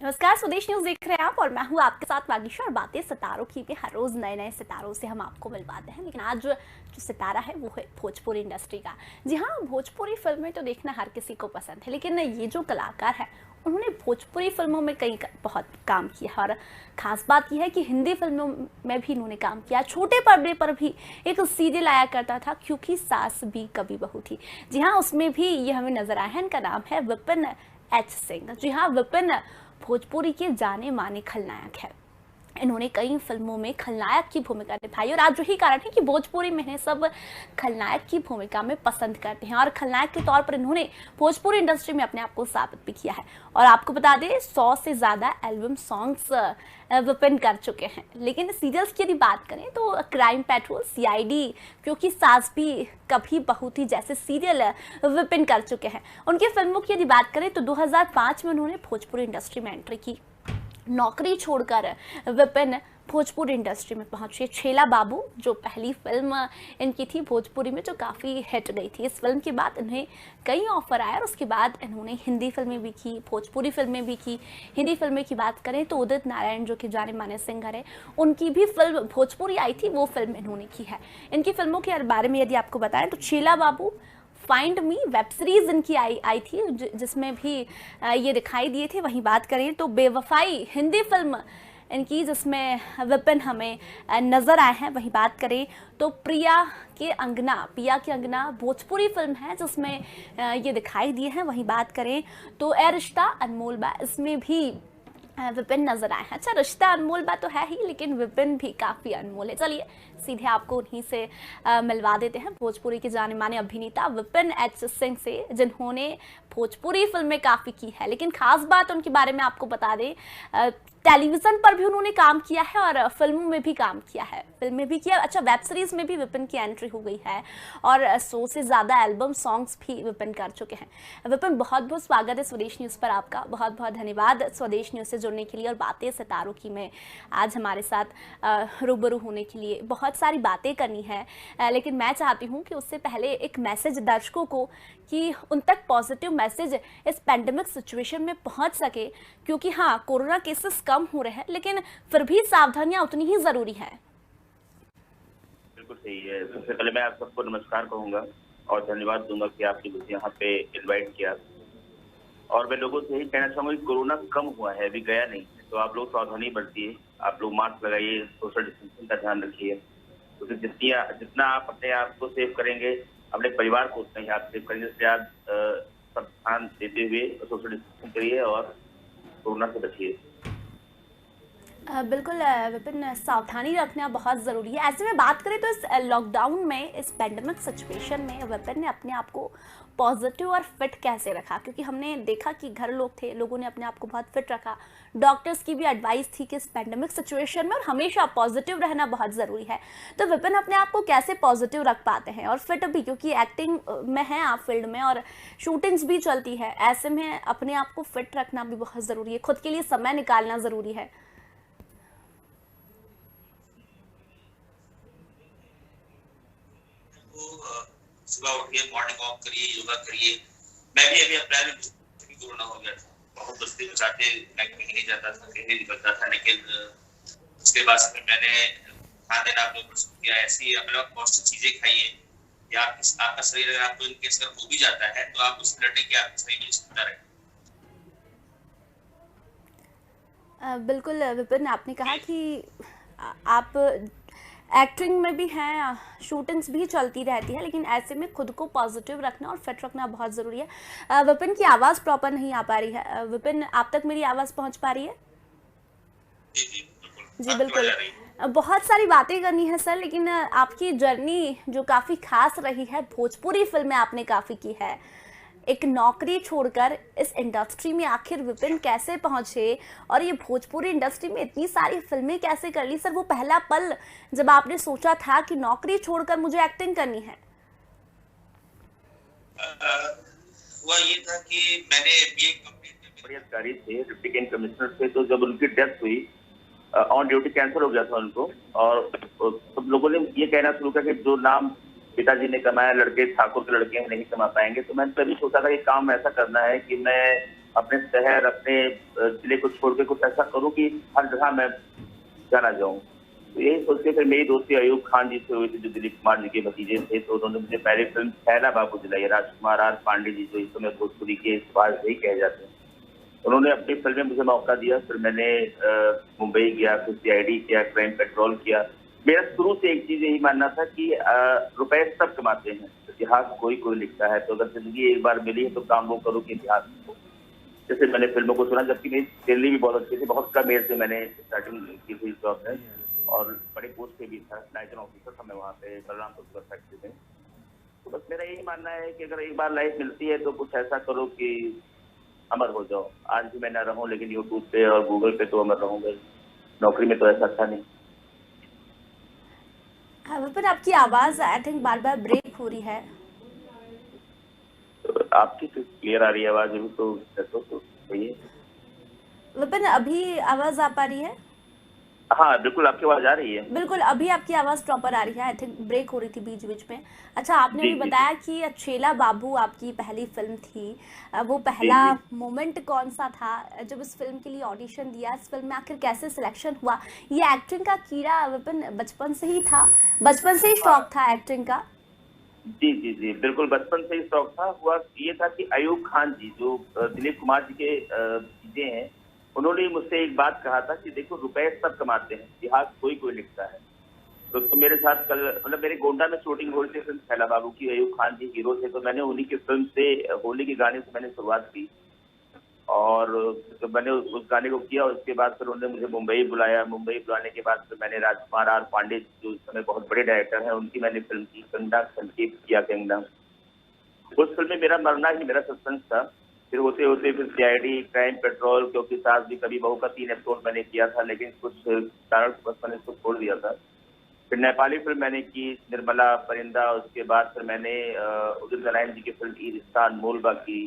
नमस्कार, स्वदेश न्यूज देख रहे हैं आप और मैं हूं आपके साथ वागीशा। और बातें सितारों की भी हर रोज नए नए सितारों से हम आपको मिलवाते हैं, लेकिन आज जो सितारा है वो है भोजपुरी इंडस्ट्री का। जी हाँ, भोजपुरी फिल्में तो देखना हर किसी को पसंद है, लेकिन ये जो कलाकार है उन्होंने भोजपुरी फिल्मों में कई बहुत काम किया। और खास बात यह है कि हिंदी फिल्मों में भी इन्होंने काम किया। छोटे पर्दे पर भी एक सीरियल आया करता था, क्योंकि सास भी कभी बहू थी। जी हाँ, उसमें भी ये हमें नजर आया है। इनका नाम है विपिन एच सिंह। जी हाँ, विपिन भोजपुरी के जाने माने खलनायक है। इन्होंने कई फिल्मों में खलनायक की भूमिका निभाई और आज यही कारण है कि भोजपुरी में इन्हें सब खलनायक की भूमिका में पसंद करते हैं। और खलनायक के तौर पर इन्होंने भोजपुरी इंडस्ट्री में अपने आप को साबित भी किया है। और आपको बता दें, 100 से ज़्यादा एल्बम सॉन्ग्स विपिन कर चुके हैं। लेकिन सीरियल्स की यदि बात करें तो क्राइम पेट्रोल, सीआईडी, क्योंकि सास भी कभी बहू थी जैसे सीरियल विपिन कर चुके हैं। उनकी फिल्मों की यदि बात करें तो 2005 में उन्होंने भोजपुरी इंडस्ट्री में एंट्री की। नौकरी छोड़कर विपिन भोजपुरी इंडस्ट्री में पहुंचे। छेला बाबू जो पहली फिल्म इनकी थी भोजपुरी में, जो काफ़ी हिट गई थी। इस फिल्म के बाद इन्हें कई ऑफर आए और उसके बाद इन्होंने हिंदी फिल्में भी की, भोजपुरी फिल्में भी की। हिंदी फिल्में की बात करें तो उदित नारायण जो कि जाने माने सिंगर है, उनकी भी फिल्म भोजपुरी आई थी, वो फिल्म इन्होंने की है। इनकी फिल्मों के बारे में यदि आपको बताएं तो छेला बाबू, फाइंड मी वेब सीरीज इनकी आई थी, जिसमें भी ये दिखाई दिए थे। वहीं बात करें तो बेवफाई हिंदी फिल्म इनकी, जिसमें विपिन हमें नजर आए हैं। वहीं बात करें तो पिया के अंगना भोजपुरी फिल्म है, जिसमें ये दिखाई दिए हैं। वहीं बात करें तो ए रिश्ता अनमोल बा, इसमें भी विपिन नजर आए हैं। अच्छा, रिश्ता अनमोल बात तो है ही, लेकिन विपिन भी काफ़ी अनमोल है। चलिए सीधे आपको उन्हीं से मिलवा देते हैं, भोजपुरी के जाने माने अभिनेता विपिन एच सिंह से, जिन्होंने भोजपुरी फिल्में काफ़ी की है। लेकिन खास बात उनके बारे में आपको बता दें, टेलीविज़न पर भी उन्होंने काम किया है और फिल्मों में भी काम किया है, फिल्में भी किया। अच्छा, वेब सीरीज़ में भी विपिन की एंट्री हो गई है और 100 से ज़्यादा एल्बम सॉन्ग्स भी विपिन कर चुके हैं। विपिन, बहुत बहुत स्वागत है स्वदेश न्यूज़ पर आपका। बहुत बहुत धन्यवाद स्वदेश न्यूज़ से जुड़ने के लिए और बातें सितारों की में आज हमारे साथ रूबरू होने के लिए। बहुत सारी बातें करनी है, लेकिन मैं चाहती हूँ कि उससे पहले एक मैसेज दर्शकों को, कि उन तक पॉजिटिव मैसेज इस पैंडेमिक सिचुएशन में पहुंच सके। क्योंकि हाँ, कोरोना केसेस कम हो रहे हैं, लेकिन फिर भी सावधानियां उतनी ही जरूरी है। बिल्कुल सही है। सबसे पहले मैं आप सबको नमस्कार कहूँगा और धन्यवाद दूंगा कि आपने मुझे यहाँ पे इनवाइट किया। और मैं लोगों से यही कहना चाहूँगा कि कोरोना कम हुआ है, अभी गया नहीं है। तो आप लोग सावधानी बरतिए, आप लोग मास्क लगाइए, सोशल डिस्टेंसिंग का ध्यान रखिए। क्योंकि जितना आप अपने आप को सेव करेंगे, अपने परिवार को उतना ही आप सेव करेंगे। इसलिए आप सब ध्यान देते हुए सोशल डिस्टेंसिंग करिए और कोरोना से बचिए। बिल्कुल विपिन, सावधानी रखना बहुत ज़रूरी है। ऐसे में बात करें तो इस लॉकडाउन में, इस पैंडेमिक सिचुएशन में विपिन ने अपने आप को पॉजिटिव और फिट कैसे रखा? क्योंकि हमने देखा कि घर लोग थे, लोगों ने अपने आप को बहुत फिट रखा। डॉक्टर्स की भी एडवाइस थी कि इस पैंडेमिक सिचुएशन में और हमेशा पॉजिटिव रहना बहुत ज़रूरी है। तो विपिन अपने आप को कैसे पॉजिटिव रख पाते हैं और फिट भी? क्योंकि एक्टिंग में है आप फील्ड में और शूटिंग्स भी चलती है, ऐसे में अपने आप को फिट रखना भी बहुत ज़रूरी है, खुद के लिए समय निकालना ज़रूरी है। सुबह उठिए, मॉर्निंग वॉक करिए, योगा करिए। मैं भी अभी अप्रैल में कोरोना हो गया था, बहुत बस्ती बचाते, मैं कहीं नहीं जाता था, कहीं नहीं निकलता था। लेकिन उसके बाद फिर मैंने ध्यान देना अपने ऊपर शुरू किया। ऐसी अपने पौष्टिक चीजें खाइए, या आपका शरीर अगर आपको इनकेस अगर हो भी जाता है तो आप उससे लड़ने की आपके शरीर में क्षमता रहे। बिल्कुल विपिन, आपने कहा कि आप एक्टिंग में भी हैं, शूटिंग्स भी चलती रहती है, लेकिन ऐसे में खुद को पॉजिटिव रखना और फिट रखना बहुत ज़रूरी है। विपिन की आवाज़ प्रॉपर नहीं आ पा रही है। विपिन, आप तक मेरी आवाज़ पहुंच पा रही है? जी बिल्कुल। बहुत सारी बातें करनी है सर, लेकिन आपकी जर्नी जो काफ़ी खास रही है, भोजपुरी फिल्में आपने काफ़ी की है, एक नौकरी छोड़कर इस इंडस्ट्री में आखिर विपिन कैसे पहुंचे और ये भोजपुरी इंडस्ट्री में इतनी सारी फिल्में कैसे कर ली? सर, वो पहला पल जब आपने सोचा था कि नौकरी छोड़कर मुझे एक्टिंग करनी है। हुआ ये था कि मैंने बीए कंप्लीट बड़े अधिकारी थे, डिप्टी कैंट कमिश्नर थे। तो जब उनकी डेथ हुई, ऑन ड्यूटी कैंसर हो गया था उनको, और सब लोगों ने ये कहना शुरू किया कि जो नाम पिताजी ने कमाया, लड़के ठाकुर के लड़के नहीं कमा पाएंगे। तो मैंने तभी सोचा था कि काम ऐसा करना है कि मैं अपने शहर, अपने जिले को छोड़ के कुछ ऐसा करूं कि हर जगह मैं जाना जाऊं। तो यही सोच के फिर मेरी दोस्ती अयूब खान जी से हुई थी, जो दिलीप कुमार जी के भतीजे थे। तो उन्होंने मुझे पहले फिल्म छैला बाबू दिलाई, राजकुमार आर पांडे जी जो इस समय भोजपुरी के सुभाष भाई कहे जाते हैं, उन्होंने अपनी फिल्म में मुझे मौका दिया। फिर मैंने मुंबई गया, फिर सीआईडी किया, क्राइम पेट्रोल किया। मेरा शुरू से एक चीज यही मानना था कि रुपए सब कमाते हैं, इतिहास कोई कोई लिखता है। तो अगर जिंदगी एक बार मिली है तो काम वो करो कि इतिहास हो। जैसे मैंने फिल्मों को सुना, जबकि मेरी सैलरी भी बहुत अच्छी थी, बहुत कम एज से मैंने स्टार्टिंग की थी जॉब में, और बड़े पोस्ट पे भी था, लाइजन ऑफिसर था मैं वहाँ पे बलरामपुर शुगर फैक्ट्री में। तो बस मेरा यही मानना है कि अगर एक बार लाइफ मिलती है तो कुछ ऐसा करो कि अमर हो जाओ। आज भी मैं ना रहूं, लेकिन यूट्यूब पे और गूगल पे तो अमर रहूंगा। नौकरी में तो ऐसा था नहीं। विपिन, आपकी आवाज I think bar bar break हो रही है। तो आपकी तो क्लियर आ रही है आवाज, अभी तो सही है। विपिन, अभी आवाज आ पा रही है? हाँ बिल्कुल, आपकी आवाज आ रही है। बिल्कुल, अभी आपकी आवाज प्रॉपर आ रही है। आई थिंक ब्रेक हो रही थी बीच बीच में। अच्छा, आपने भी जी बताया कि छैला बाबू आपकी पहली फिल्म थी। वो पहला जी। मोमेंट कौन सा था जब इस फिल्म के लिए ऑडिशन दिया? इस फिल्म में आखिर कैसे सिलेक्शन हुआ? ये एक्टिंग का कीड़ा विपिन बचपन से ही था, बचपन से ही शौक था एक्टिंग का? जी जी जी, बिल्कुल बचपन से ही शौक था। हुआ ये था कि अयूब खान जी जो दिलीप कुमार जी के भतीजे हैं, उन्होंने मुझसे एक बात कहा था कि देखो रुपए सब कमाते हैं, इतिहास कोई कोई लिखता है। तो मेरे साथ कल मतलब मेरे गोंडा में शूटिंग हो रही थी फिल्म छैला बाबू की, अयूब खान जी हीरो थे। तो मैंने उन्हीं की फिल्म से, होली के गाने से मैंने शुरुआत की, और तो मैंने उस गाने को किया। और उसके बाद फिर उन्होंने मुझे मुंबई बुलाया। मुंबई बुलाने के बाद फिर मैंने राजकुमार आर पांडे जो इस समय बहुत बड़े डायरेक्टर हैं, उनकी मैंने फिल्म की कंगना, संकेत किया कंगना। उस फिल्म में मेरा मरना ही मेरा सस्पेंस था। फिर होते होते फिर सीआईडी, क्राइम पेट्रोल, क्योंकि सास भी कभी बहू का 3 एपिसोड मैंने किया था, लेकिन कुछ कारण बस मैंने इसको छोड़ दिया था। फिर नेपाली फिल्म मैंने की, निर्मला, परिंदा। उसके बाद फिर मैंने उदित नारायण जी की फिल्म ई रिश्ता अनमोल बाकी।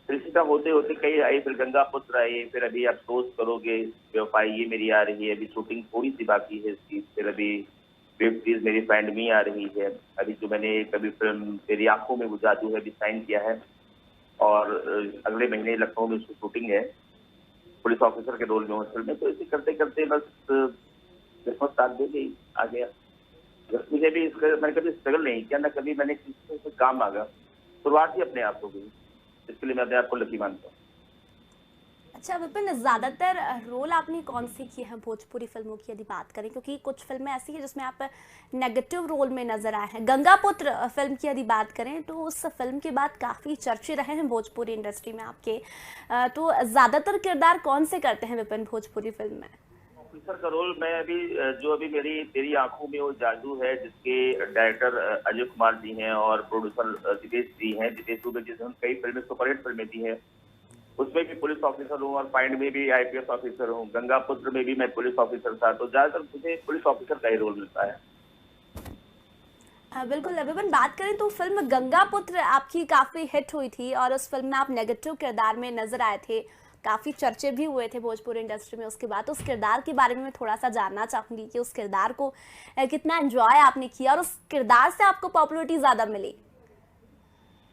फिर इसी का होते होते कई आई, फिर गंगा पुत्र आई, फिर अभी अफसोस करोगे बेवफाई ये मेरी आ रही है। अभी शूटिंग थोड़ी सी बाकी है इसकी। फिर अभी वेब सीरीज मेरी फाइंड मी आ रही है। अभी जो मैंने कभी फिल्म तेरी आंखों में वो जादू है अभी साइन किया है, और अगले महीने लखनऊ में उसकी शूटिंग है, पुलिस ऑफिसर के रोल में उस फिल्म में। तो इसे करते करते बस किस्मत साथ दे गई, आ गया। बस मुझे भी मैंने कभी स्ट्रगल नहीं किया, ना कभी मैंने किसी से काम मांगा, शुरुआत ही अपने आप हो गई। इसके लिए मैं अपने आप को लकी मानता हूँ। अच्छा विपिन, ज्यादातर रोल आपने कौन से किए हैं भोजपुरी फिल्मों की यदि बात करें? क्योंकि कुछ फिल्में ऐसी हैं जिसमें आप नेगेटिव रोल में नजर आए हैं। गंगा पुत्र फिल्म की यदि बात करें तो उस फिल्म के बाद काफी चर्चे रहे हैं भोजपुरी इंडस्ट्री में आपके। तो ज्यादातर किरदार कौन से करते हैं विपिन भोजपुरी फिल्म में? ऑफिसर का रोल मैं अभी जो अभी मेरी तेरी आंखों में वो जादू है, जिसके डायरेक्टर अजय कुमार जी हैं और प्रोड्यूसर जितेश जी हैं, जितेश दुबे जी ने कई फिल्में सुपरहिट फिल्में दी हैं, उसमें भी पुलिस ऑफिसर हूँ, और फाइंड में भी आईपीएस ऑफिसर हूँ। गंगा पुत्र में भी मैं पुलिस ऑफिसर था। तो ज्यादातर मुझे पुलिस ऑफिसर का ही रोल मिलता है। बिल्कुल विपिन, बात करें तो फिल्म गंगा पुत्र आपकी काफी हिट हुई थी और उस फिल्म में आप नेगेटिव किरदार में नजर आए थे। काफी चर्चे भी हुए थे भोजपुरी इंडस्ट्री में उसके बाद। उस किरदार के बारे में मैं थोड़ा सा जानना चाहूंगी कि उस किरदार को कितना एंजॉय आपने किया और उस किरदार से आपको पॉपुलैरिटी ज्यादा मिली?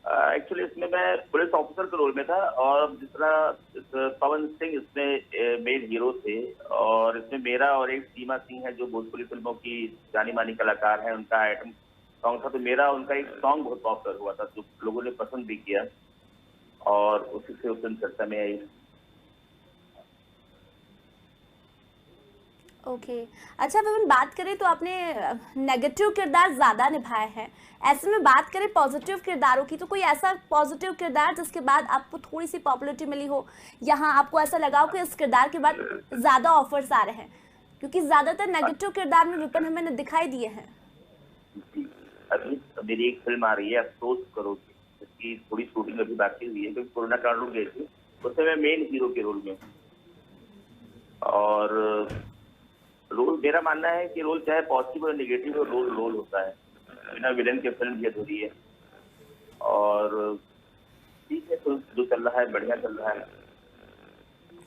एक्चुअली इसमें मैं पुलिस ऑफिसर के रोल में था, और जिस तरह पवन सिंह इसमें मेन हीरो थे, और इसमें मेरा और एक सीमा सिंह है जो भोजपुरी फिल्मों की जानी मानी कलाकार हैं, उनका आइटम सॉन्ग था। तो मेरा उनका एक सॉन्ग बहुत पॉपुलर हुआ था जो लोगों ने पसंद भी किया, और उसी से उस दिन चर्चा में आई। ओके अच्छा विपिन, बात करें तो आपने नेगेटिव किरदार ज्यादा निभाए हैं। ऐसे में बात करें पॉजिटिव किरदारों की, तो कोई ऐसा पॉजिटिव किरदार जिसके बाद आपको थोड़ी सी पॉपुलैरिटी मिली हो, यहाँ आपको ऐसा लगा हो कि इस किरदार के बाद ज्यादा ऑफर्स आ रहे हैं? क्योंकि ज्यादातर नेगेटिव किरदार में विपिन हमें दिखाई दिए हैं। अभी मेरी एक फिल्म आ रही है अफसोस करोगे, इसकी थोड़ी शूटिंग अभी बाकी हुई है क्योंकि कोरोना काल रुक गई थी। उसमें मैं मेन हीरो के रोल में, और रोल मेरा मानना है कि रोल चाहे पॉजिटिव और निगेटिव हो, रोल रोल होता है। बिना विलन के फिल्म भी अधूरी है। और ठीक है, तो जो चल रहा है बढ़िया चल रहा है।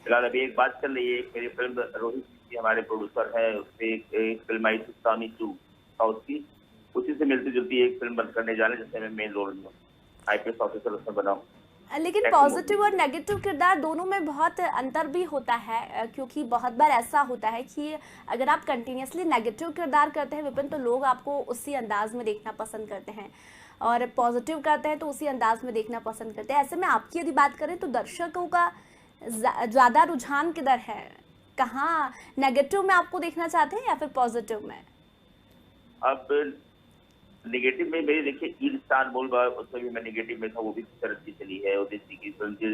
फिलहाल अभी एक बात चल रही है, मेरी फिल्म रोहित जी हमारे प्रोड्यूसर है, उससे एक फिल्म आई थी स्वामी 2 साउथ की, उसी से मिलती जुलती एक फिल्म बंद करने जाने जिसमें मैं मेन रोल में आईपीएस ऑफिसर उसमें बना हूँ। लेकिन ऐसी पॉजिटिव मूवी और नेगेटिव किरदार दोनों में बहुत अंतर भी होता है, क्योंकि बहुत बार ऐसा होता है कि अगर आप कंटिन्यूसली नेगेटिव किरदार करते हैं विपिन, तो लोग आपको उसी अंदाज में देखना पसंद करते हैं, और पॉजिटिव करते हैं तो उसी अंदाज में देखना पसंद करते हैं। ऐसे में आपकी यदि बात करें तो दर्शकों का ज़्यादा रुझान किधर है? कहाँ नेगेटिव में आपको देखना चाहते हैं या फिर पॉजिटिव में? अब नेगेटिव में मेरी देखिए ईद स्टार बोल उसमें भी मैं नेगेटिव में था, वो भी पिक्चर अच्छी चली है। ओडिसी की फिल्म थी,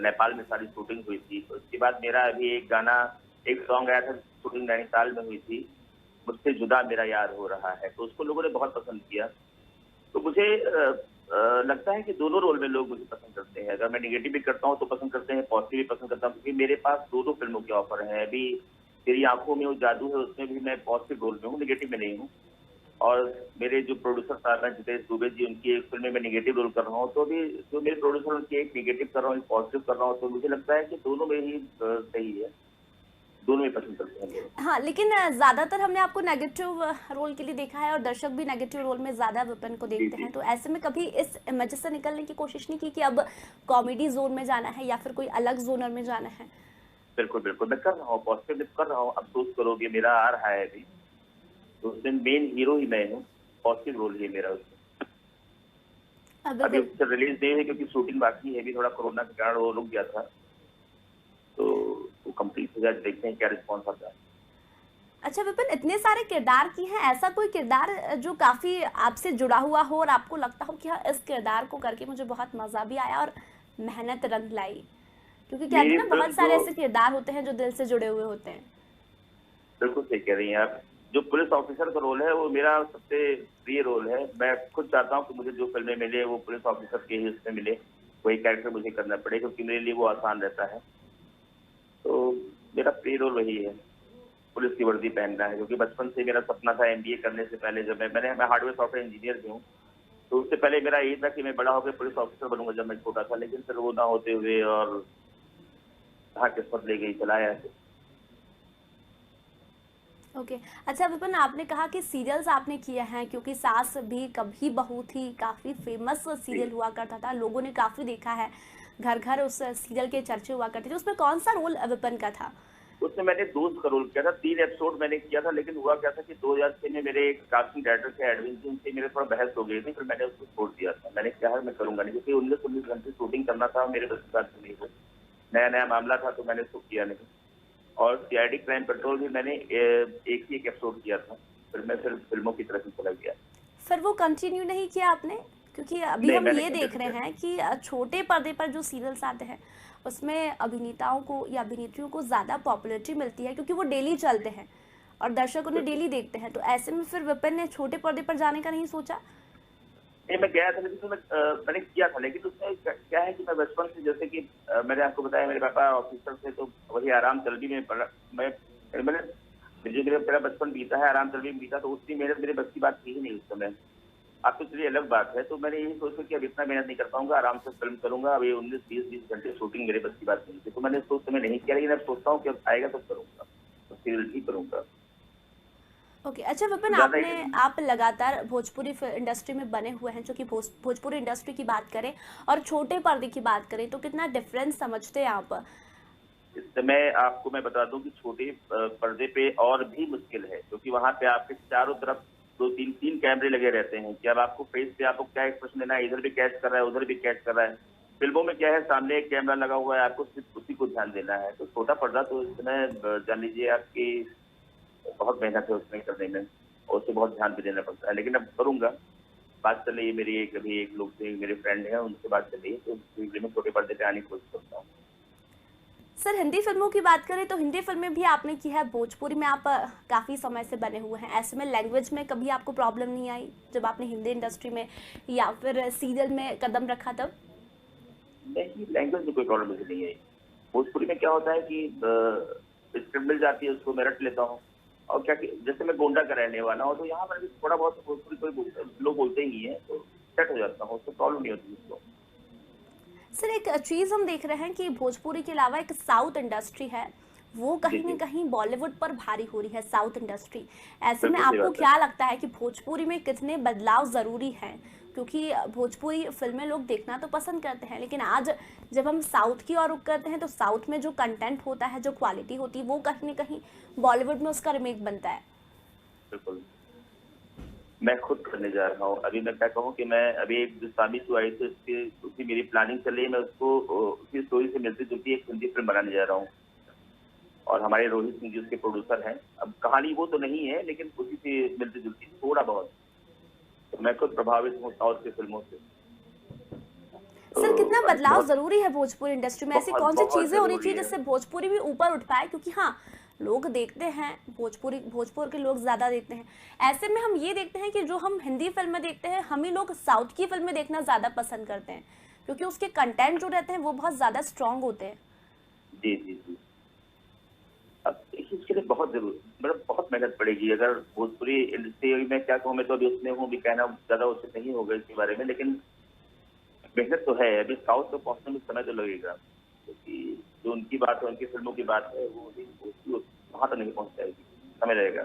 नेपाल में सारी शूटिंग हुई थी। तो उसके बाद मेरा अभी एक गाना, एक सॉन्ग आया था, शूटिंग नैनीताल में हुई थी, मुझसे जुदा मेरा यार हो रहा है, तो उसको लोगों ने बहुत पसंद किया। तो मुझे लगता है कि दोनों रोल में लोग मुझे पसंद करते हैं। अगर मैं नेगेटिव भी करता हूँ तो पसंद करते हैं, पॉजिटिव भी पसंद करता हूँ, क्योंकि मेरे पास दो फिल्मों के ऑफर हैं। अभी तेरी आंखों में वो जादू है, उसमें भी मैं पॉजिटिव रोल में हूँ, नेगेटिव में नहीं हूँ। और मेरे जो प्रोड्यूसर साहब हैं जितेश दुबे जी, उनकी एक फिल्म में मैं नेगेटिव रोल कर रहा हूँ, तो अभी जो मेरे प्रोड्यूसर उनकी एक नेगेटिव कर रहा हूँ, एक पॉजिटिव कर रहा हूँ, तो मुझे लगता है कि दोनों में ही सही है, दोनों में पसंद करते हैं लोग। हाँ, लेकिन ज़्यादातर हमने आपको नेगेटिव रोल के लिए देखा है और दर्शक भी नेगेटिव रोल में ज़्यादा विपिन को जी देखते जी, हैं, तो ऐसे में कभी इस इमेज से निकलने की कोशिश नहीं की कि अब कॉमेडी जोन में जाना है या फिर कोई अलग जोनर में जाना है? बिल्कुल बिल्कुल, मैं कर रहा हूँ, पॉजिटिव कर रहा हूँ। अफसोस करोगे, मेरा आ रहा है अभी, तो उसमें मेन हीरो ही मैं हूँ, पॉजिटिव रोल ही मेरा उसमें। अभी बिल्कुल। पिक्चर रिलीज नहीं है क्योंकि शूटिंग बाकी है, अभी थोड़ा कोरोना के कारण वो रुक गया था, तो वो कंप्लीट हो जाए, देखते हैं क्या रिस्पॉन्स आता है। अच्छा विपिन, इतने सारे किरदार की हैं, ऐसा कोई किरदार जो काफ़ी आपसे जुड़ा हुआ हो और आपको लगता हो कि हाँ, इस किरदार को करके मुझे बहुत मज़ा भी आया और मेहनत रंग लाई? क्योंकि कहते मेरी हैं ना, फिल्म बहुत सारे जो, ऐसे किरदार होते हैं जो दिल से जुड़े हुए होते हैं। बिल्कुल सही कह रही हैं आप, जो पुलिस ऑफिसर का रोल है वो मेरा सबसे प्रिय रोल है। मैं खुद चाहता हूँ कि मुझे जो फिल्में मिले वो पुलिस ऑफिसर के ही उसमें मिले, वही कैरेक्टर मुझे करना पड़े, क्योंकि मेरे लिए वो आसान रहता है। तो मेरा प्रिय रोल वही है, पुलिस की वर्दी पहनना है, क्योंकि बचपन से मेरा सपना था। एमबीए करने से पहले जब मैं हार्डवेयर सॉफ्टवेयर इंजीनियर भी हूँ, तो उससे पहले मेरा यही था कि मैं बड़ा होकर पुलिस ऑफिसर बनूंगा जब मैं छोटा था, लेकिन फिर वो ना होते हुए और हाँ किस्मत ले गई, चलाया है। ओके। अच्छा विपिन, आपने कहा कि सीरियल्स आपने किए हैं, क्योंकि सास भी कभी बहू थी काफ़ी फेमस सीरियल हुआ करता था, लोगों ने काफ़ी देखा है, घर घर उस सीरियल के चर्चे हुआ करते थे। उसमें कौन सा रोल विपिन का था? उसमें मैंने दोस्त का रोल किया था, 3 एपिसोड मैंने किया था, लेकिन हुआ क्या था कि 2006 में मेरे एक कास्टिंग डायरेक्टर थे एडविन जी, उनसे मेरे थोड़ा बहस हो गई थी, फिर मैंने उसको छोड़ दिया था। मैंने कहा मैं करूंगा नहीं, क्योंकि 19 घंटे शूटिंग करना था, मेरे बस की बात नहीं हो, नया नया मामला था, तो मैंने उसको किया नहीं। और सीआईडी क्राइम पेट्रोल भी मैंने एक ही एक एपिसोड किया था, फिर मैं फिल्मों की तरफ ही चला गया। फिर वो कंटिन्यू नहीं किया आपने? क्योंकि अभी नहीं, हम मैंने ये देख कंटिन्यू रहे किया। हैं कि छोटे पर्दे पर जो सीरियल्स आते हैं उसमें अभिनेताओं को या अभिनेत्रियों को ज़्यादा पॉपुलैरिटी मिलती है, क्योंकि वो डेली चलते हैं और दर्शक उन्हें बिल्कुल। डेली देखते हैं। तो ऐसे में फिर विपिन ने छोटे पर्दे पर जाने का नहीं सोचा? नहीं, मैं गया था, लेकिन तो मैंने किया था, लेकिन उसमें क्या है कि मैं बचपन से, जैसे कि मैंने आपको बताया मेरे पापा ऑफिसर थे, तो वही आराम चलबी में पढ़ा मैंने मेरा बचपन बीता है आराम चलबी में बीता, तो उतनी मेहनत मेरे बस की बात थी ही नहीं उस समय। अब तो चलिए अलग बात है, तो मैंने यही सोचा कि अब इतना मेहनत नहीं कर पाऊंगा, आराम से फिल्म करूंगा। अभी 19-20 घंटे शूटिंग मेरे बस की बात नहीं थी, तो मैंने उसको उस समय नहीं किया, लेकिन अब सोचता हूँ कि अब आएगा तो करूंगा, तो सीरियल ही करूंगा। ओके। अच्छा विपिन, ज्यादा आप लगातार भोजपुरी इंडस्ट्री में बने हुए हैं, जो कि भोजपुरी इंडस्ट्री की बात करें और छोटे पर्दे की बात करें तो कितना डिफरेंस समझते हैं आप? इस समय आपको मैं बता दूं कि छोटे पर्दे पे और भी मुश्किल है, क्योंकि वहां पे आपके चारों तरफ 2-3 कैमरे लगे रहते हैं कि अब आपको फेस पे आपको क्या एक्सप्रेशन देना है, इधर भी कैच कर रहा है, उधर भी कैच कर रहा है। फिल्मों में क्या है, सामने एक कैमरा लगा हुआ है, आपको सिर्फ उसी को ध्यान देना है। तो छोटा पर्दा तो इस समय जान लीजिए आपकी बहुत मेहनत है उसमें करने में, और उससे बहुत ध्यान भी देना पड़ता है, लेकिन अब करूंगा। बात चल रही है मेरी, एक लोग से मेरे फ्रेंड हैं, उनसे बात चल रही है, तो मैं छोटे पर्दे पे आने की कोशिश करता हूँ। सर, हिंदी फिल्मों की बात करें तो हिंदी फिल्में भी आपने की है, भोजपुरी में आप काफ़ी समय से बने हुए हैं। ऐसे में लैंग्वेज में कभी आपको प्रॉब्लम नहीं आई जब आपने हिंदी इंडस्ट्री में या फिर सीरियल में कदम रखा तब? नहीं, लैंग्वेज में कोई प्रॉब्लम मुझे नहीं है। भोजपुरी में क्या होता है कि स्क्रिप्ट मिल जाती है, उसको मैं रट लेता हूँ। और क्या कि जैसे मैं गोंडा का रहने वाला हूँ, तो यहाँ पर भी थोड़ा बहुत भोजपुरी कोई लोग बोलते ही है, तो सेट हो जाता हूँ, उसको प्रॉब्लम नहीं होती उसको। सर, एक चीज़ हम देख रहे हैं कि भोजपुरी के अलावा एक साउथ इंडस्ट्री है, वो जी कहीं न जी, कहीं बॉलीवुड पर भारी हो रही है, साउथ इंडस्ट्री। ऐसे में बिल्कुल सही आपको बात है। क्या लगता है कि भोजपुरी में कितने बदलाव ज़रूरी हैं, क्योंकि भोजपुरी फिल्में लोग देखना तो पसंद करते हैं, लेकिन आज जब हम साउथ की ओर रुख करते हैं तो साउथ में जो कंटेंट होता है, जो क्वालिटी होती है, वो कहीं ना कहीं बॉलीवुड में उसका रिमेक बनता है। बिल्कुल, मैं खुद करने जा रहा हूँ। अभी मैं क्या कहूँ कि मैं अभी एक जो सामी शो आई थी उसकी मेरी प्लानिंग चल रही है। मैं उसको उसकी स्टोरी से मिलती जुलती एक हिंदी फिल्म बनाने जा रहा हूँ, और हमारे रोहित सिंह जी उसके प्रोड्यूसर हैं। अब कहानी वो तो नहीं है, लेकिन उसी से मिलती जुलती थोड़ा बहुत। तो मैं खुद प्रभावित हूँ साउथ की फिल्मों से। सर, कितना बदलाव जरूरी है भोजपुरी इंडस्ट्री में? ऐसी कौन सी चीजें होनी चाहिए है। जिससे भोजपुरी भी ऊपर उठ पाए? क्योंकि हाँ, लोग देखते हैं भोजपुर के लोग ज्यादा देखते हैं। ऐसे में हम ये देखते हैं कि जो हम हिंदी फिल्में देखते हैं, हम ही लोग साउथ की फिल्में देखना ज्यादा पसंद करते हैं, क्योंकि उसके कंटेंट जो रहते हैं वो बहुत ज्यादा स्ट्रांग होते हैं। जी जी जी। अब इसके लिए बहुत जरूर मतलब बहुत मेहनत पड़ेगी। अगर भोजपुरी इंडस्ट्री में क्या कहूँ, मैं तो अभी उसमें हूँ, भी कहना ज्यादा उचित नहीं होगा इसके बारे में, लेकिन मेहनत तो है। अभी साउथ में पहुंचने में समय तो लगेगा, क्योंकि जो उनकी बात है, उनकी फिल्मों की बात है, वो वहां तक नहीं पहुंच जाएगी, समय लगेगा।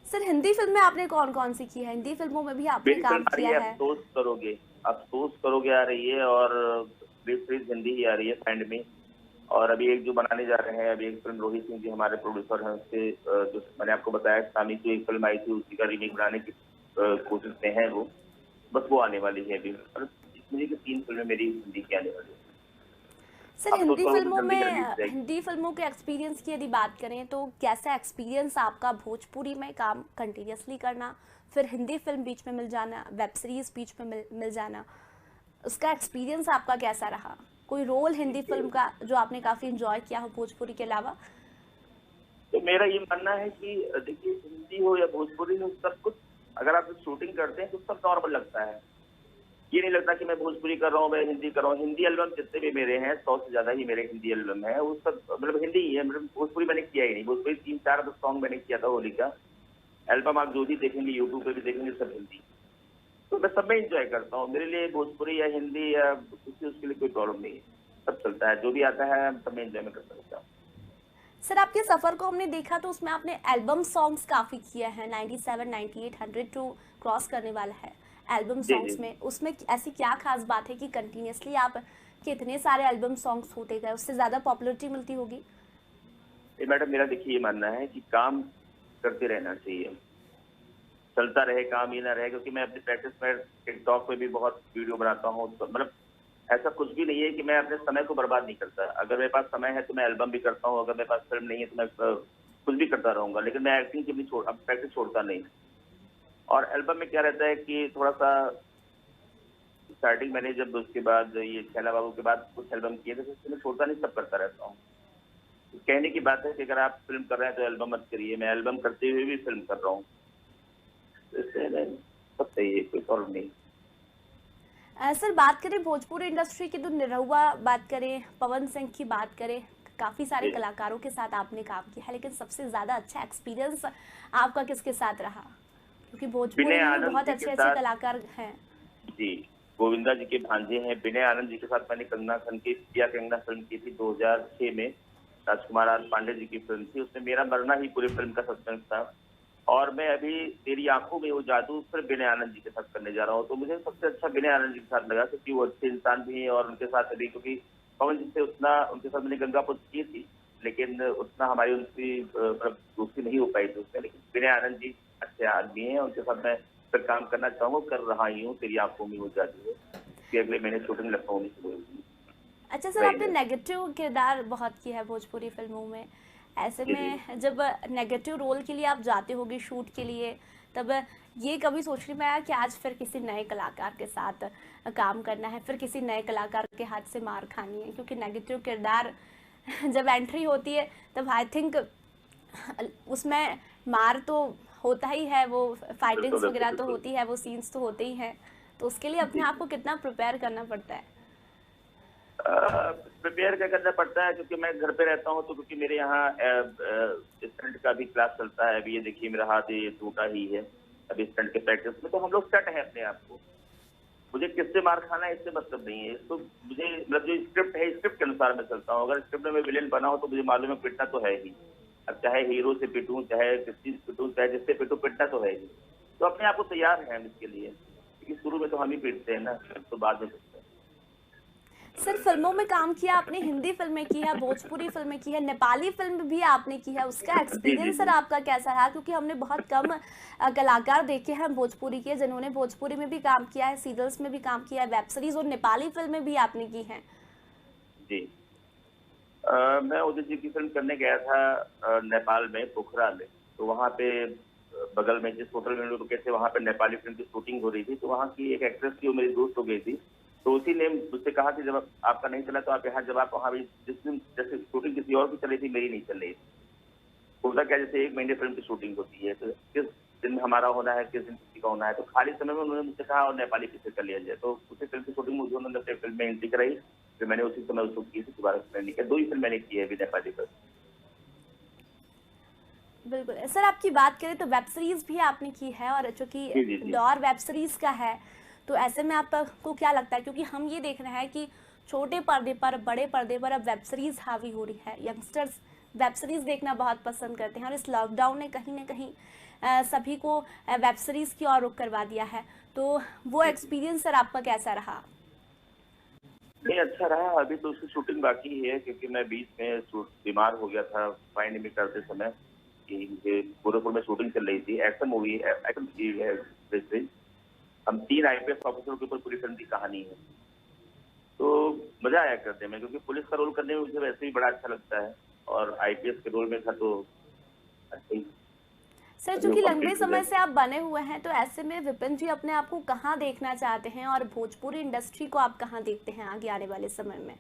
सर, हिंदी फिल्में आपने कौन कौन सी की है? हिंदी फिल्मों में भी आपने काम किया है? अफसोस करोगे आ रही है, और वेब सीरीज हिंदी ही आ रही है एंड में। और अभी एक जो बनाने जा रहे हैं, अभी एक फिल्म रोहित सिंह जी हमारे प्रोड्यूसर हैं, उससे जो मैंने आपको बताया सामी की एक फिल्म आई थी, उसी का रीमेक बनाने की कोशिश में है वो। बस वो आने वाली है अभी। और इसमें की 3 फिल्में मेरी हिंदी की आने वाली है। सर, हिंदी फिल्मों के एक्सपीरियंस की यदि बात करें तो कैसा एक्सपीरियंस आपका भोजपुरी में काम कंटिन्यूसली करना, फिर हिंदी फिल्म बीच में मिल जाना, वेब सीरीज बीच में मिल जाना, उसका एक्सपीरियंस आपका कैसा रहा? कोई रोल हिंदी फिल्म का जो आपने काफी एंजॉय किया हो भोजपुरी के अलावा? तो मेरा ये मानना है कि देखिए, हिंदी हो या भोजपुरी हो, सब कुछ अगर आप शूटिंग करते हैं तो सब नॉर्मल लगता है। ये नहीं लगता कि मैं भोजपुरी कर रहा हूँ, मैं हिंदी कर रहा हूँ। हिंदी एल्बम जितने भी मेरे हैं, 100 से ज्यादा ही मेरे हिंदी एल्बम है, वो सब मतलब हिंदी ही है। मतलब भोजपुरी मैंने किया ही नहीं। भोजपुरी 3-4 सॉन्ग मैंने किया था होली का। एल्बम आप जो भी देखेंगे, यूट्यूब पे भी देखेंगे, सब हिंदी। तो मैं सब में इंजॉय करता हूँ। मेरे लिए भोजपुरी या हिंदी या किसी उसके लिए कोई प्रॉब्लम नहीं है, सब चलता है। जो भी आता है सब में इंजॉय कर सकता हूँ। सर, आपके सफर को हमने देखा तो उसमें आपने एल्बम सॉन्ग्स काफी किए हैं। 97, 98, 102 क्रॉस करने वाला है एल्बम सॉन्ग्स में। उसमें ऐसी क्या खास बात है कि कंटिन्यूसली आप के इतने सारे एल्बम सॉन्ग्स होते गए? उससे ज्यादा पॉपुलैरिटी मिलती होगी? मैडम, मेरा देखिए ये मानना है कि काम करते रहना चाहिए, चलता रहे काम, ये ना रहे। क्योंकि मैं अपनी प्रैक्टिस में टिकटॉक पे भी बहुत वीडियो बनाता हूँ, तो मतलब ऐसा कुछ भी नहीं है कि मैं अपने समय को बर्बाद नहीं करता। अगर मेरे पास समय है तो मैं एल्बम भी करता हूँ, अगर मेरे पास फिल्म नहीं है तो मैं कुछ भी करता रहूंगा। लेकिन मैं एक्टिंग की भी अब प्रैक्टिस छोड़ता नहीं। और एल्बम में क्या रहता है कि थोड़ा सा स्टार्टिंग मैंने जब उसके बाद ये छैला बाबू के बाद कुछ एल्बम किए थे, तो मैं छोड़ता नहीं, सब करता रहता हूँ। कहने की बात है कि अगर आप फिल्म कर रहे हैं तो एल्बम मत करिए। मैं एल्बम करते हुए भी फिल्म कर रहा हूँ, इससे सब सही है, कोई प्रॉब्लम नहीं। सर, बात करें भोजपुरी इंडस्ट्री की तो निरहुआ बात करें, पवन सिंह की बात करें, काफी सारे कलाकारों के साथ आपने काम किया है, लेकिन सबसे ज्यादा अच्छा एक्सपीरियंस आपका किसके साथ रहा? क्योंकि भोजपुरी में बहुत अच्छे अच्छे कलाकार हैं। जी, गोविंदा जी के भांजे हैं। विनय आनंद जी के साथ मैंने कंगना फिल्म की थी 2006 में। राजकुमार आर पांडे जी की फिल्म थी, उसमें मेरा मरना ही पूरी फिल्म का सस्पेंस था। और मैं अभी तेरी आंखों में वो जादू फिर विनय आनंद जी के साथ करने जा रहा हूँ। तो मुझे सबसे अच्छा विनय आनंद जी के साथ लगा, क्योंकि वो अच्छे इंसान भी हैं। और उनके साथ अभी, क्योंकि पवन जी से उतना उनके साथ मैंने गंगापुर की थी, लेकिन उतना हमारी उनकी दोस्ती नहीं हो पाई थी उसमें। लेकिन विनय आनंद जी अच्छे आदमी हैं, उनके साथ मैं फिर काम करना चाहूँगा, कर रहा ही हूँ। तेरी आंखों में हो जाती है कि अगले महीने शूटिंग लखनऊ में शुरू होगी। अच्छा सर, आपने नेगेटिव किरदार बहुत किया है भोजपुरी फिल्मों में। ऐसे में जब नेगेटिव रोल के लिए आप जाते होगे शूट के लिए, तब ये कभी सोचने में आया कि आज फिर किसी नए कलाकार के साथ काम करना है, फिर किसी नए कलाकार के हाथ से मार खानी है? क्योंकि नेगेटिव किरदार जब एंट्री होती है तब आई थिंक उसमें मार तो होता ही है, वो फाइटिंग्स वगैरह तो होती है, वो सीन्स तो होते ही हैं। तो उसके लिए अपने आप को कितना प्रिपेयर करना पड़ता है? प्रिपेयर क्या करना पड़ता है, क्योंकि मैं घर पे रहता हूँ, तो क्योंकि मेरे यहाँ स्टंट का भी क्लास चलता है। अभी ये देखिए मेरा हाथ ये टूटा ही है अभी स्टंट के प्रैक्टिस में। तो हम लोग सेट है अपने आप को। मुझे किससे मार खाना है इससे मतलब नहीं है। तो मुझे मतलब जो स्क्रिप्ट है, स्क्रिप्ट के अनुसार मैं चलता हूँ। अगर स्क्रिप्ट में मैं विलेन बना हूँ तो मुझे मालूम है पिटना तो है ही। अब चाहे हीरो से पिटूं, चाहे किसी से पिटूं, चाहे जिससे पिटूं, पिटना तो है ही। तो अपने आप को तैयार है हम इसके लिए। क्योंकि शुरू में तो हम ही पीटते हैं ना, तो बाद में पीटते हैं। सर फिल्मों में काम किया आपने, हिंदी फिल्में की है, भोजपुरी फिल्में की है, नेपाली फिल्म भी आपने की है, उसका जी जी एक्सपीरियंस सर जी। आपका कैसा रहा? क्योंकि हमने बहुत कम कलाकार देखे हैं भोजपुरी के जिन्होंने भोजपुरी में भी काम किया है, सीरियल्स में भी काम किया है, वेब सीरीज और नेपाली फिल्में भी आपने की हैं। जी। मैं उदित जी की फिल्म करने गया था नेपाल में, पोखरा में। तो वहाँ पे बगल में जिस होटल में हम लोग रुके थे, वहाँ पे नेपाली फिल्म की शूटिंग हो रही थी। तो वहाँ की एक एक्ट्रेस थी, वो मेरी दोस्त हो गई थी। तो उसी ने मुझसे कहा कि जब आपका नहीं चला तो आप यहाँ, जब आप वहाँ भी, जिस दिन जैसे शूटिंग किसी और की चली थी, मेरी नहीं चल रही थी। होता क्या, जैसे 1 महीने फिल्म की शूटिंग होती है, तो किस दिन हमारा होना है, किस दिन किसी का होना है, तो खाली समय में उन्होंने मुझसे कहा और नेपाली पिक्चर कर लिया जाए। तो उसी फिल्म की शूटिंग मुझे उन्होंने अपनी फिल्म में एंट्री कराई। फिर मैंने उसी समय उसको की थी, दोबारा फिल्म नहीं किया। 2 ही फिल्म मैंने की है अभी नेपाली पर। बिल्कुल सर, आपकी बात करें तो वेब सीरीज भी आपने की है, और चूंकि जी जी जी। दौर वेब सीरीज का है तो ऐसे में आपको क्या लगता है, क्योंकि हम ये देख रहे हैं कि छोटे पर्दे पर, बड़े पर्दे पर अब वेब सीरीज हावी हो रही है, यंगस्टर्स वेब सीरीज देखना बहुत पसंद करते हैं, और इस लॉकडाउन ने कहीं ना कहीं सभी को वेब सीरीज की ओर रुख करवा दिया है। तो वो एक्सपीरियंस सर आपका कैसा रहा? नहीं, अच्छा रहा। अभी तो उसकी शूटिंग बाकी ही है, क्योंकि मैं बीच में बीमार हो गया था पैंडेमिक करते समय, कि मुझे गोरखपुर में शूटिंग चल रही थी, एक्शन मूवी है, एक्शन है बेसिकली। हम 3 आईपीएस ऑफिसरों के ऊपर पूरी फिल्म की कहानी है। तो मजा आया करने में, क्योंकि पुलिस का रोल करने में मुझे वैसे ही बड़ा अच्छा लगता है, और आईपीएस के रोल में था तो अच्छा ही, सर अभी वो चूंकि लंबे कंप्लीट हो समय जाएगा। से आप बने हुए हैं, तो ऐसे में विपिन जी अपने आप को कहाँ देखना चाहते हैं, और भोजपुरी इंडस्ट्री को आप कहाँ देखते हैं आगे आने वाले समय में?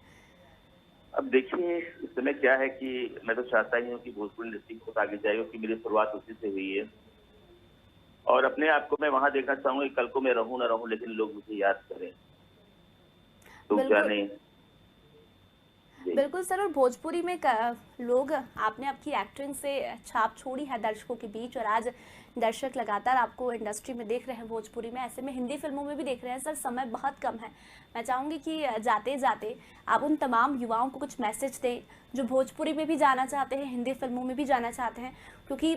अब देखिए, इस समय क्या है कि मैं तो चाहता ही हूँ कि भोजपुरी इंडस्ट्री बहुत आगे जाए, क्योंकि मेरी शुरुआत उसी से हुई है। और अपने आप को मैं वहां देखना चाहूंगा कि कल को मैं रहूं ना रहूं, लेकिन लोग मुझे याद करें। तो बिल्कुल जाने। जी। बिल्कुल सर, और भोजपुरी में लोग, आपने आपकी एक्टिंग से छाप छोड़ी है दर्शकों के बीच, और आज दर्शक लगातार आपको इंडस्ट्री में देख रहे हैं भोजपुरी में, ऐसे में हिंदी फिल्मों में भी देख रहे हैं। सर समय बहुत कम है, मैं चाहूँगी कि जाते जाते आप उन तमाम युवाओं को कुछ मैसेज दें जो भोजपुरी में भी जाना चाहते हैं, हिंदी फिल्मों में भी जाना चाहते हैं, क्योंकि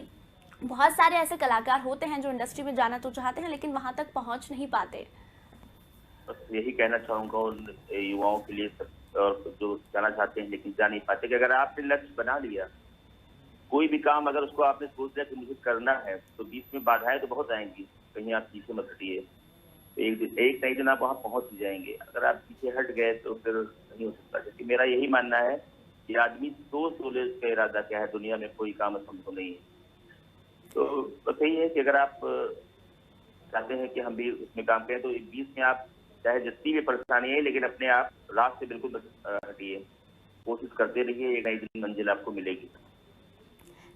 बहुत सारे ऐसे कलाकार होते हैं जो इंडस्ट्री में जाना तो चाहते हैं लेकिन वहाँ तक पहुँच नहीं पाते। बस यही कहना चाहूंगा उन युवाओं के लिए, सब, और जो जाना चाहते हैं लेकिन जा नहीं पाते, कि अगर आपने लक्ष्य बना लिया, कोई भी काम अगर उसको आपने सोच लिया कि मुझे करना है, तो बीच में बाधाएं तो बहुत आएंगी, कहीं आप पीछे मत हटिए। तो एक ना एक दिन आप वहां पहुंच ही जाएंगे। अगर आप पीछे हट गए तो फिर नहीं हो सकता। क्योंकि मेरा यही मानना है कि आदमी सोच ले उसका इरादा क्या है, दुनिया में कोई काम असंभव नहीं है। तो बस यही है कि अगर आप चाहते हैं कि हम भी उसमें काम करें, तो बीच में आप चाहे जितनी भी परेशानी है, लेकिन अपने आप रास्ते से बिल्कुल मत हटिए, कोशिश करते रहिए, एक नई मंजिल आपको मिलेगी।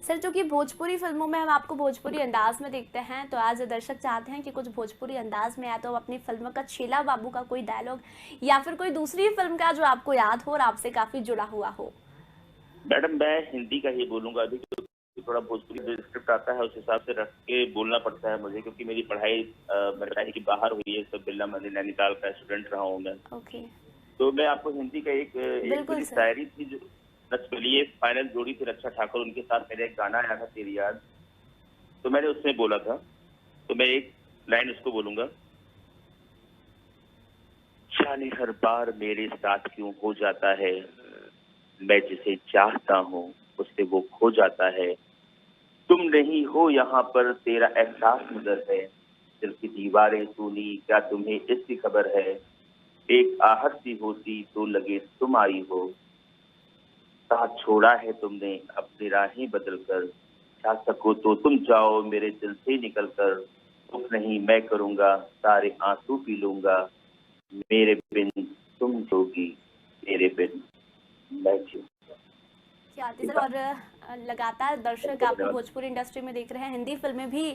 सर चूंकि भोजपुरी फिल्मों में हम आपको भोजपुरी अंदाज में देखते हैं, तो आज दर्शक चाहते हैं कि कुछ भोजपुरी अंदाज में आए, तो अपनी फिल्म का छेला बाबू का कोई डायलॉग या फिर कोई दूसरी फिल्म का जो आपको याद हो और आपसे काफी जुड़ा हुआ हो। मैडम, मैं हिंदी का ही बोलूंगा अभी, क्योंकि थोड़ा भोजपुरी जो स्क्रिप्ट आता है उस हिसाब से रख के बोलना पड़ता है मुझे, क्योंकि मेरी पढ़ाई मेरी की बाहर हुई है, सब बिरला मंदिर नैनीताल का स्टूडेंट रहा हूँ मैं। ओके। तो मैं आपको हिंदी का एक बिल्कुल मेरी सर। शायरी थी, जो नचबलिए फाइनल जोड़ी थी रक्षा ठाकुर, उनके साथ मेरा एक गाना आया था, तेरी याद। तो मैंने उसमें बोला था, तो मैं एक लाइन उसको बोलूंगा। जाने हर बार मेरे साथ क्यों हो जाता है, मैं जिसे चाहता हूँ उससे वो खो जाता है। तुम नहीं हो यहाँ पर, तेरा एहसास मगर है, दिल की दीवारें सुनी, क्या तुम्हें इसकी खबर है। एक आहट सी होती तो लगे तुम आई हो, साथ छोड़ा है तुमने अपनी राहें बदल कर। चाह सको तो तुम जाओ मेरे दिल से निकल कर, दुख नहीं मैं करूंगा, सारे आंसू पी लूंगा। मेरे बिन तुम जोगी, मेरे बिन मैं जीऊंगा। क्या आती सर, और लगातार दर्शक आपको धन्यवाद। भोजपुरी इंडस्ट्री में देख रहे हैं, हिंदी फिल्में भी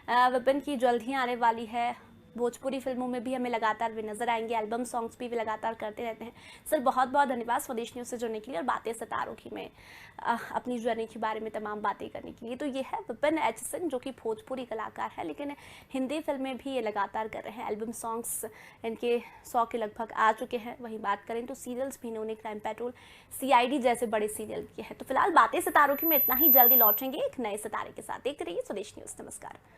विपिन की जल्द ही आने वाली है, भोजपुरी फिल्मों में भी हमें लगातार वे नजर आएंगे, एल्बम सॉन्ग्स भी वे लगातार करते रहते हैं। सर बहुत बहुत धन्यवाद स्वदेश न्यूज़ से जुड़ने के लिए और बातें सितारों की में अपनी जर्नी के बारे में तमाम बातें करने के लिए। तो ये है विपिन एच सिंह, जो कि भोजपुरी कलाकार है लेकिन हिंदी फिल्में भी ये लगातार कर रहे हैं, एल्बम सॉन्ग्स इनके 100 के लगभग आ चुके हैं। वहीं बात करें तो सीरियल्स भी इन्होंने क्राइम पेट्रोल, CID जैसे बड़े सीरियल किए हैं। तो फिलहाल बातें सितारों की में इतना ही, जल्दी लौटेंगे एक नए सितारे के साथ। देखते रहिए स्वदेश न्यूज़। नमस्कार।